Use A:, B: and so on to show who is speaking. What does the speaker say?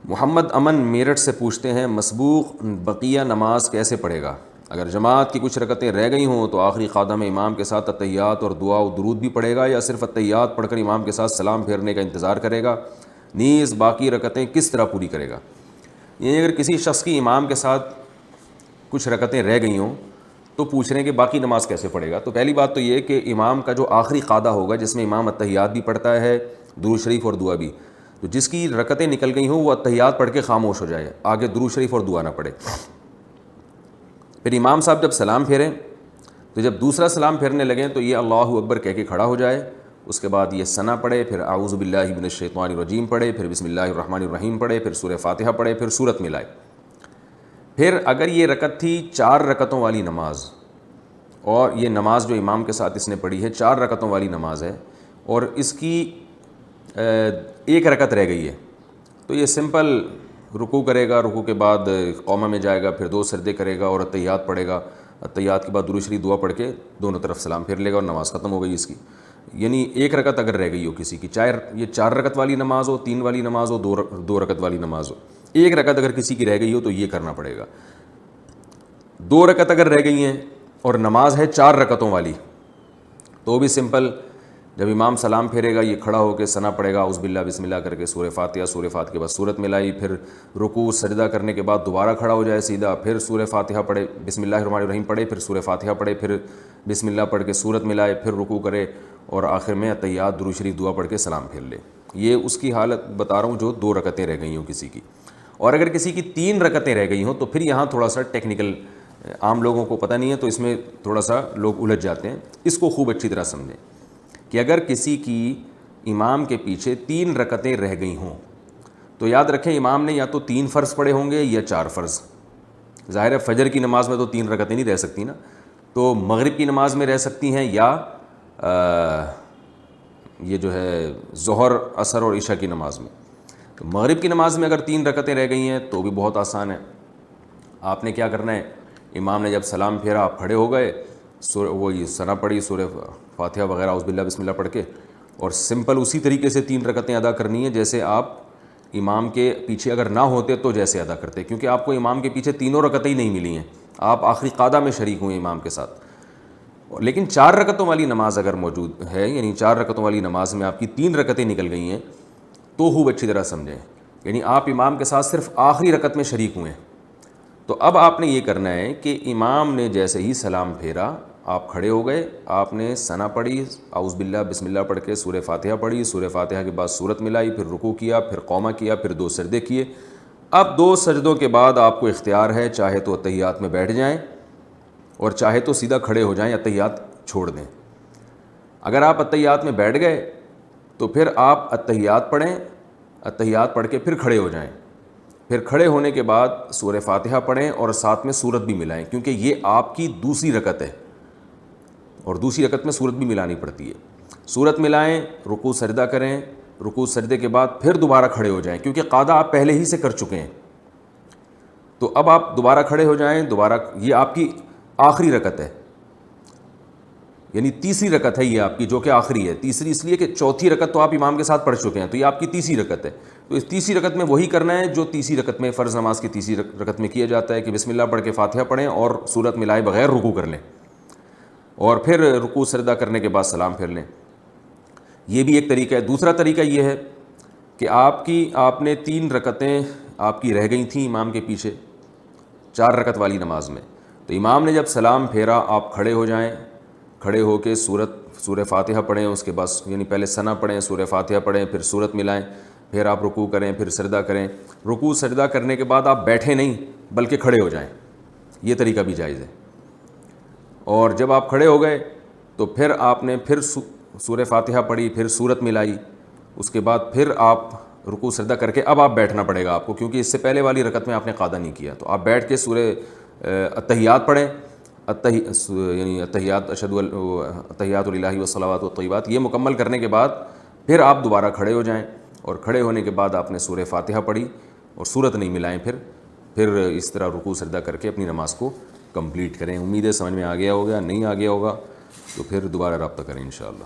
A: محمد امن میرٹھ سے پوچھتے ہیں مسبوق بقیہ نماز کیسے پڑھے گا؟ اگر جماعت کی کچھ رکعتیں رہ گئی ہوں تو آخری قعدہ میں امام کے ساتھ اتحیات اور دعا و درود بھی پڑھے گا یا صرف اتحیات پڑھ کر امام کے ساتھ سلام پھیرنے کا انتظار کرے گا؟ نیز باقی رکعتیں کس طرح پوری کرے گا؟ یعنی اگر کسی شخص کی امام کے ساتھ کچھ رکعتیں رہ گئی ہوں تو پوچھ رہے ہیں کہ باقی نماز کیسے پڑھے گا؟ تو پہلی بات تو یہ کہ امام کا جو آخری قعدہ ہوگا جس میں امام اتحیات بھی پڑھتا ہے، درود شریف اور دعا بھی، تو جس کی رکعتیں نکل گئی ہوں وہ اتحیات پڑھ کے خاموش ہو جائے، آگے درود شریف اور دعا نہ پڑھے۔ پھر امام صاحب جب سلام پھیریں تو جب دوسرا سلام پھیرنے لگیں تو یہ اللہ اکبر کہہ کے کھڑا ہو جائے، اس کے بعد یہ ثنا پڑھے، پھر اعوذ باللہ من الشیطان الرجیم پڑھے، پھر بسم اللہ الرحمن الرحیم پڑھے، پھر سورہ فاتحہ پڑھے، پھر سورت ملائے۔ پھر اگر یہ رکعت تھی 4 رکعتوں والی نماز، اور یہ نماز جو امام کے ساتھ اس نے پڑھی ہے 4 رکعتوں والی نماز ہے، اور اس کی 1 رکعت رہ گئی ہے، تو یہ سمپل رکوع کرے گا، رکوع کے بعد قومہ میں جائے گا، پھر 2 سجدے کرے گا اور اتحیات پڑھے گا، اتحیات کے بعد درود شریف دعا پڑھ کے دونوں طرف سلام پھیر لے گا اور نماز ختم ہو گئی اس کی۔ یعنی 1 رکعت اگر رہ گئی ہو کسی کی، چاہے یہ 4 رکعت والی نماز ہو، 3 والی نماز ہو، 2 رکعت والی نماز ہو، 1 رکعت اگر کسی کی رہ گئی ہو تو یہ کرنا پڑے گا۔ 2 رکعت اگر رہ گئی ہیں اور نماز ہے 4 رکعتوں والی تو بھی سمپل، جب امام سلام پھیرے گا یہ کھڑا ہو کے ثنا پڑھے گا اعوذ باللہ بسم اللہ کر کے سورہ فاتحہ کے بعد سورت ملائی، پھر رکوع سجدہ کرنے کے بعد دوبارہ کھڑا ہو جائے سیدھا، پھر سورہ فاتحہ پڑھے، بسم اللہ الرحمن الرحیم پڑھے، پھر سورہ فاتحہ پڑھے، پھر بسم اللہ پڑھ کے سورت ملائے، پھر رکوع کرے اور آخر میں اتحیات درود شریف دعا پڑھ کے سلام پھیر لے۔ یہ اس کی حالت بتا رہا ہوں جو 2 رکعتیں رہ گئی ہوں کسی کی۔ اور اگر کسی کی 3 رکعتیں رہ گئی ہوں تو پھر یہاں تھوڑا سا ٹیکنیکل، عام لوگوں کو پتہ نہیں ہے تو اس میں تھوڑا سا لوگ الجھ جاتے ہیں، اس کو خوب اچھی طرح سمجھیں کہ اگر کسی کی امام کے پیچھے 3 رکعتیں رہ گئی ہوں تو یاد رکھیں امام نے یا تو 3 فرض پڑھے ہوں گے یا 4 فرض۔ ظاہر ہے فجر کی نماز میں تو 3 رکعتیں نہیں رہ سکتی نا، تو مغرب کی نماز میں رہ سکتی ہیں، یا یہ جو ہے ظہر عصر اور عشاء کی نماز میں۔ تو مغرب کی نماز میں اگر 3 رکعتیں رہ گئی ہیں تو بھی بہت آسان ہے، آپ نے کیا کرنا ہے، امام نے جب سلام پھیرا آپ کھڑے ہو گئے، وہی ثنا پڑھی سورہ فاتحہ وغیرہ اعوذ باللہ بسم اللہ پڑھ کے، اور سمپل اسی طریقے سے 3 رکعتیں ادا کرنی ہے جیسے آپ امام کے پیچھے اگر نہ ہوتے تو جیسے ادا کرتے، کیونکہ آپ کو امام کے پیچھے 3 رکعتیں ہی نہیں ملی ہیں، آپ آخری قعدہ میں شریک ہوئے امام کے ساتھ۔ لیکن 4 رکعتوں والی نماز اگر موجود ہے، یعنی 4 رکعتوں والی نماز میں آپ کی 3 رکعتیں نکل گئی ہیں تو خوب اچھی طرح سمجھیں، یعنی آپ امام کے ساتھ صرف آخری رکعت میں شریک ہوئے ہیں، تو اب آپ نے یہ کرنا ہے کہ امام نے جیسے ہی سلام پھیرا آپ کھڑے ہو گئے، آپ نے ثنا پڑھی اعوذ باللہ بسم اللہ پڑھ کے سورہ فاتحہ پڑھی، سورہ فاتحہ کے بعد سورت ملائی، پھر رکوع کیا، پھر قومہ کیا، پھر 2 سجدے کیے۔ اب 2 سجدوں کے بعد آپ کو اختیار ہے، چاہے تو اتحیات میں بیٹھ جائیں اور چاہے تو سیدھا کھڑے ہو جائیں، اتحیات چھوڑ دیں۔ اگر آپ اتحیات میں بیٹھ گئے تو پھر آپ اتحیات پڑھیں، اتحیات پڑھ کے پھر کھڑے ہو جائیں، پھر کھڑے ہونے کے بعد سورہ فاتحہ پڑھیں اور ساتھ میں سورت بھی ملائیں، کیونکہ یہ آپ کی دوسری رکعت ہے اور دوسری رکعت میں سورت بھی ملانی پڑتی ہے۔ سورت ملائیں، رکوع سجدہ کریں، رکوع سجدے کے بعد پھر دوبارہ کھڑے ہو جائیں، کیونکہ قعدہ آپ پہلے ہی سے کر چکے ہیں، تو اب آپ دوبارہ کھڑے ہو جائیں، دوبارہ یہ آپ کی آخری رکعت ہے، یعنی تیسری رکعت ہے یہ آپ کی، جو کہ آخری ہے۔ تیسری اس لیے کہ چوتھی رکعت تو آپ امام کے ساتھ پڑھ چکے ہیں، تو یہ آپ کی تیسری رکعت ہے، تو اس تیسری رکعت میں وہی کرنا ہے جو تیسری رکعت میں فرض نماز کی تیسری رکعت میں کیا جاتا ہے کہ بسم اللہ پڑھ کے فاتحہ پڑھیں اور سورت ملائے بغیر رکوع کر لیں، اور پھر رکوع سجدہ کرنے کے بعد سلام پھیر لیں۔ یہ بھی ایک طریقہ ہے۔ دوسرا طریقہ یہ ہے کہ آپ نے 3 رکعتیں آپ کی رہ گئی تھیں امام کے پیچھے 4 رکعت والی نماز میں، تو امام نے جب سلام پھیرا آپ کھڑے ہو جائیں، کھڑے ہو کے سورہ فاتحہ پڑھیں، اس کے بعد یعنی پہلے ثنا پڑھیں، سورہ فاتحہ پڑھیں، پھر سورت ملائیں، پھر آپ رکوع کریں، پھر سجدہ کریں۔ رکوع سجدہ کرنے کے بعد آپ بیٹھے نہیں بلکہ کھڑے ہو جائیں، یہ طریقہ بھی جائز ہے۔ اور جب آپ کھڑے ہو گئے تو پھر آپ نے پھر سورہ فاتحہ پڑھی، پھر سورت ملائی، اس کے بعد پھر آپ رکوع سجدہ کر کے اب آپ بیٹھنا پڑے گا آپ کو، کیونکہ اس سے پہلے والی رکعت میں آپ نے قعدہ نہیں کیا، تو آپ بیٹھ کے سورہ اتحیات پڑھیں، یعنی اتحیات الالہ والصلوات والطیبات، یہ مکمل کرنے کے بعد پھر آپ دوبارہ کھڑے ہو جائیں، اور کھڑے ہونے کے بعد آپ نے سورہ فاتحہ پڑھی اور سورت نہیں ملائیں، پھر اس طرح رکوع سجدہ کر کے اپنی نماز کو کمپلیٹ کریں۔ امید ہے سمجھ میں آ گیا ہوگا، نہیں آ گیا ہوگا تو پھر دوبارہ رابطہ کریں انشاءاللہ۔